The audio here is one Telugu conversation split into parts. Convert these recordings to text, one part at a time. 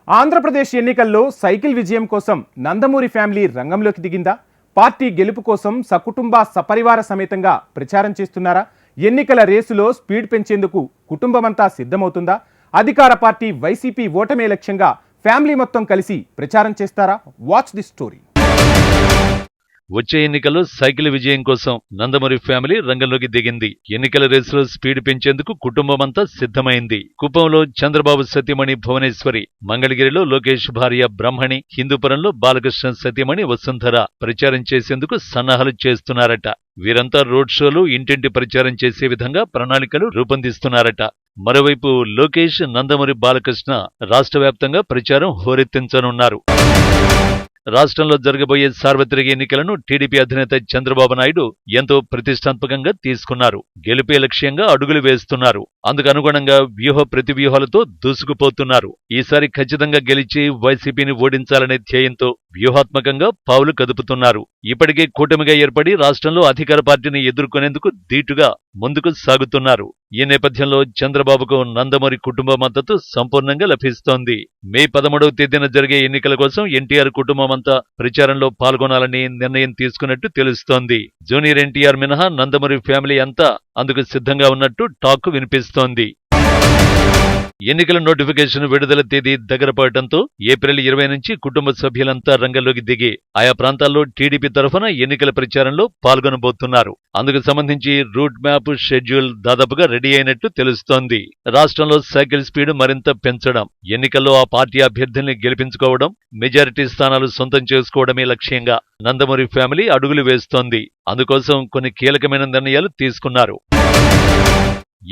ఆంధ్రప్రదేశ్ ఎన్నికల్లో సైకిల్ విజయం కోసం నందమూరి ఫ్యామిలీ రంగంలోకి దిగిందా? పార్టీ గెలుపు కోసం సకుటుంబ సపరివార సమేతంగా ప్రచారం చేస్తున్నారా? ఎన్నికల రేసులో స్పీడ్ పెంచేందుకు కుటుంబమంతా సిద్ధమవుతుందా? అధికార పార్టీ వైసీపీ ఓటమే లక్ష్యంగా ఫ్యామిలీ మొత్తం కలిసి ప్రచారం చేస్తారా? Watch the story. వచ్చే ఎన్నికల్లో సైకిల్ విజయం కోసం నందమూరి ఫ్యామిలీ రంగంలోకి దిగింది. ఎన్నికల రేసులో స్పీడ్ పెంచేందుకు కుటుంబమంతా సిద్ధమైంది. కుప్పంలో చంద్రబాబు సతీమణి భువనేశ్వరి, మంగళగిరిలో లోకేష్ భార్య బ్రహ్మణి, హిందూపురంలో బాలకృష్ణ సతీమణి వసుంధర ప్రచారం చేసేందుకు సన్నాహాలు చేస్తున్నారట. వీరంతా రోడ్ షోలు, ఇంటింటి ప్రచారం చేసే విధంగా ప్రణాళికలు రూపొందిస్తున్నారట. మరోవైపు లోకేష్, నందమూరి బాలకృష్ణ రాష్ట్ర వ్యాప్తంగా ప్రచారం హోరెత్తించనున్నారు. రాష్ట్రంలో జరగబోయే సార్వత్రిక ఎన్నికలను టీడీపీ అధినేత చంద్రబాబు నాయుడు ఎంతో ప్రతిష్టాత్మకంగా తీసుకున్నారు. గెలుపే లక్ష్యంగా అడుగులు వేస్తున్నారు. అందుకు అనుగుణంగా వ్యూహ ప్రతివ్యూహాలతో దూసుకుపోతున్నారు. ఈసారి ఖచ్చితంగా గెలిచి వైసీపీని ఓడించాలనే ధ్యేయంతో వ్యూహాత్మకంగా పావులు కదుపుతున్నారు. ఇప్పటికే కూటమిగా ఏర్పడి రాష్ట్రంలో అధికార పార్టీని ఎదుర్కొనేందుకు ధీటుగా ముందుకు సాగుతున్నారు. ఈ నేపథ్యంలో చంద్రబాబుకు నందమూరి కుటుంబ మద్దతు సంపూర్ణంగా లభిస్తోంది. మే 13వ తేదీన జరిగే ఎన్నికల కోసం ఎన్టీఆర్ కుటుంబమంతా ప్రచారంలో పాల్గొనాలని నిర్ణయం తీసుకున్నట్టు తెలుస్తోంది. జూనియర్ ఎన్టీఆర్ మినహా నందమూరి ఫ్యామిలీ అంతా అందుకు సిద్ధంగా ఉన్నట్టు టాక్ వినిపిస్తోంది. ఎన్నికల నోటిఫికేషన్ విడుదల తేదీ దగ్గర పడటంతో ఏప్రిల్ 20 నుంచి కుటుంబ సభ్యులంతా రంగంలోకి దిగి ఆయా ప్రాంతాల్లో టీడీపీ తరఫున ఎన్నికల ప్రచారంలో పాల్గొనబోతున్నారు. అందుకు సంబంధించి రూట్ మ్యాప్, షెడ్యూల్ దాదాపుగా రెడీ అయినట్టు తెలుస్తోంది. రాష్ట్రంలో సైకిల్ స్పీడ్ మరింత పెంచడం, ఎన్నికల్లో ఆ పార్టీ అభ్యర్థుల్ని గెలిపించుకోవడం, మెజారిటీ స్థానాలు సొంతం చేసుకోవడమే లక్ష్యంగా నందమూరి ఫ్యామిలీ అడుగులు వేస్తోంది. అందుకోసం కొన్ని కీలకమైన నిర్ణయాలు తీసుకున్నారు.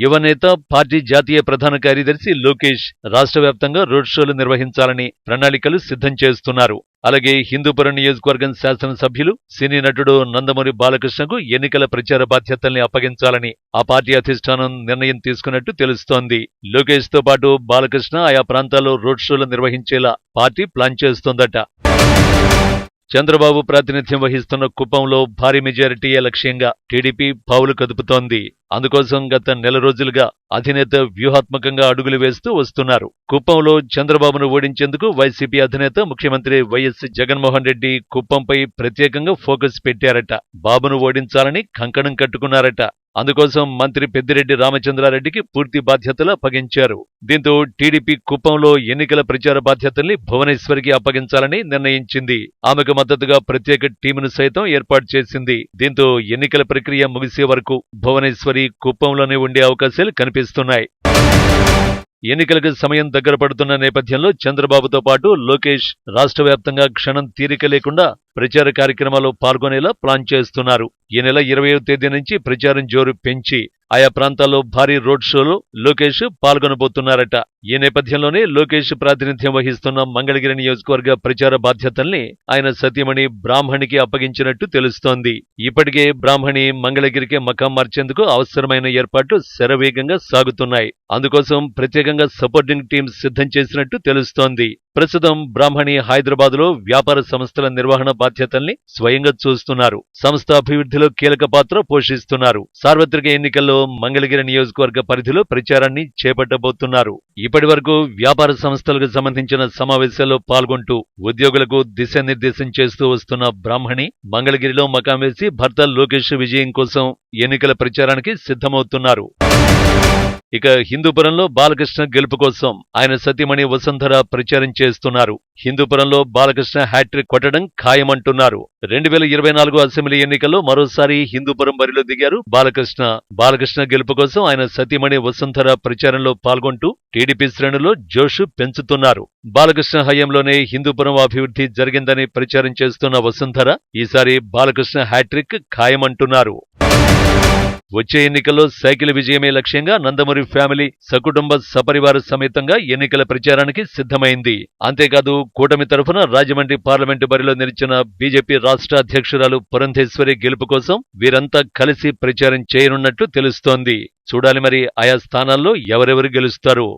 యువనేత, పార్టీ జాతీయ ప్రధాన కార్యదర్శి లోకేష్ రాష్ట్ర వ్యాప్తంగా రోడ్ షోలు నిర్వహించాలని ప్రణాళికలు సిద్ధం చేస్తున్నారు. అలాగే హిందూపురం నియోజకవర్గం శాసనసభ్యులు, సినీ నటుడు నందమూరి బాలకృష్ణకు ఎన్నికల ప్రచార బాధ్యతల్ని అప్పగించాలని ఆ పార్టీ అధిష్టానం నిర్ణయం తీసుకున్నట్టు తెలుస్తోంది. లోకేష్ తో పాటు బాలకృష్ణ ఆయా ప్రాంతాల్లో రోడ్ షోలు నిర్వహించేలా పార్టీ ప్లాన్ చేస్తోందట. చంద్రబాబు ప్రాతినిధ్యం వహిస్తున్న కుప్పంలో భారీ మెజారిటీయే లక్ష్యంగా టీడీపీ పావులు కదుపుతోంది. అందుకోసం గత నెల రోజులుగా అధినేత వ్యూహాత్మకంగా అడుగులు వేస్తూ వస్తున్నారు. కుప్పంలో చంద్రబాబును ఓడించేందుకు వైసీపీ అధినేత ముఖ్యమంత్రి వైఎస్ జగన్మోహన్ రెడ్డి కుప్పంపై ప్రత్యేకంగా ఫోకస్ పెట్టారట. బాబును ఓడించాలని కంకణం కట్టుకున్నారట. అందుకోసం మంత్రి పెద్దిరెడ్డి రామచంద్రారెడ్డికి పూర్తి బాధ్యతలు అప్పగించారు. దీంతో టీడీపీ కుప్పంలో ఎన్నికల ప్రచార బాధ్యతల్ని భువనేశ్వరికి అప్పగించాలని నిర్ణయించింది. ఆమెకు మద్దతుగా ప్రత్యేక టీమును సైతం ఏర్పాటు చేసింది. దీంతో ఎన్నికల ప్రక్రియ ముగిసే వరకు భువనేశ్వరి కుప్పంలోనే ఉండే అవకాశాలు కనిపిస్తున్నాయి. ఎన్నికలకు సమయం దగ్గర పడుతున్న నేపథ్యంలో చంద్రబాబుతో పాటు లోకేష్ రాష్ట్ర వ్యాప్తంగా క్షణం తీరిక లేకుండా ప్రచార కార్యక్రమాల్లో పాల్గొనేలా ప్లాన్ చేస్తున్నారు. ఈ నెల 20వ తేదీ నుంచి ప్రచారం జోరు పెంచి ఆయా ప్రాంతాల్లో భారీ రోడ్ షోలో లోకేష్ పాల్గొనబోతున్నారట. ఈ నేపథ్యంలోనే లోకేష్ ప్రాతినిధ్యం వహిస్తున్న మంగళగిరి నియోజకవర్గ ప్రచార బాధ్యతల్ని ఆయన సతీమణి బ్రాహ్మణికి అప్పగించినట్టు తెలుస్తోంది. ఇప్పటికే బ్రాహ్మణి మంగళగిరికి మకాం మార్చేందుకు అవసరమైన ఏర్పాట్లు శరవేగంగా సాగుతున్నాయి. అందుకోసం ప్రత్యేకంగా సపోర్టింగ్ టీమ్స్ సిద్ధం చేసినట్టు తెలుస్తోంది. ప్రస్తుతం బ్రాహ్మణి హైదరాబాద్లో వ్యాపార సంస్థల నిర్వహణ బాధ్యతల్ని స్వయంగా చూస్తున్నారు. సంస్థ అభివృద్ధిలో కీలక పాత్ర పోషిస్తున్నారు. సార్వత్రిక ఎన్నికల్లో మంగళగిరి నియోజకవర్గ పరిధిలో ప్రచారాన్ని చేపట్టబోతున్నారు. ఇప్పటి వరకు వ్యాపార సంస్థలకు సంబంధించిన సమావేశాల్లో పాల్గొంటూ ఉద్యోగులకు దిశానిర్దేశం చేస్తూ వస్తున్న బ్రాహ్మణి మంగళగిరిలో మకాం వేసి భర్త లోకేష్ విజయం కోసం ఎన్నికల ప్రచారానికి సిద్ధమవుతున్నారు. ఇక హిందూపురంలో బాలకృష్ణ గెలుపు కోసం ఆయన సతీమణి వసుంధర ప్రచారం చేస్తున్నారు. హిందూపురంలో బాలకృష్ణ హ్యాట్రిక్ కొట్టడం ఖాయమంటున్నారు. 2024 అసెంబ్లీ ఎన్నికల్లో మరోసారి హిందూపురం బరిలో దిగారు బాలకృష్ణ. బాలకృష్ణ గెలుపు కోసం ఆయన సతీమణి వసుంధర ప్రచారంలో పాల్గొంటూ టీడీపీ శ్రేణుల్లో జోషు పెంచుతున్నారు. బాలకృష్ణ హయాంలోనే హిందూపురం అభివృద్ధి జరిగిందని ప్రచారం చేస్తున్న వసుంధర ఈసారి బాలకృష్ణ హ్యాట్రిక్ ఖాయమంటున్నారు. వచ్చే ఎన్నికల్లో సైకిల్ విజయమే లక్ష్యంగా నందమూరి ఫ్యామిలీ సకుటుంబ సపరివార సమేతంగా ఎన్నికల ప్రచారానికి సిద్ధమైంది. అంతేకాదు కూటమి తరఫున రాజమండ్రి పార్లమెంటు బరిలో నిలిచిన బీజేపీ రాష్ట్ర అధ్యక్షురాలు పురంధేశ్వరి గెలుపు కోసం వీరంతా కలిసి ప్రచారం చేయనున్నట్టు తెలుస్తోంది. చూడాలి మరి ఆయా స్థానాల్లో ఎవరెవరు గెలుస్తారు.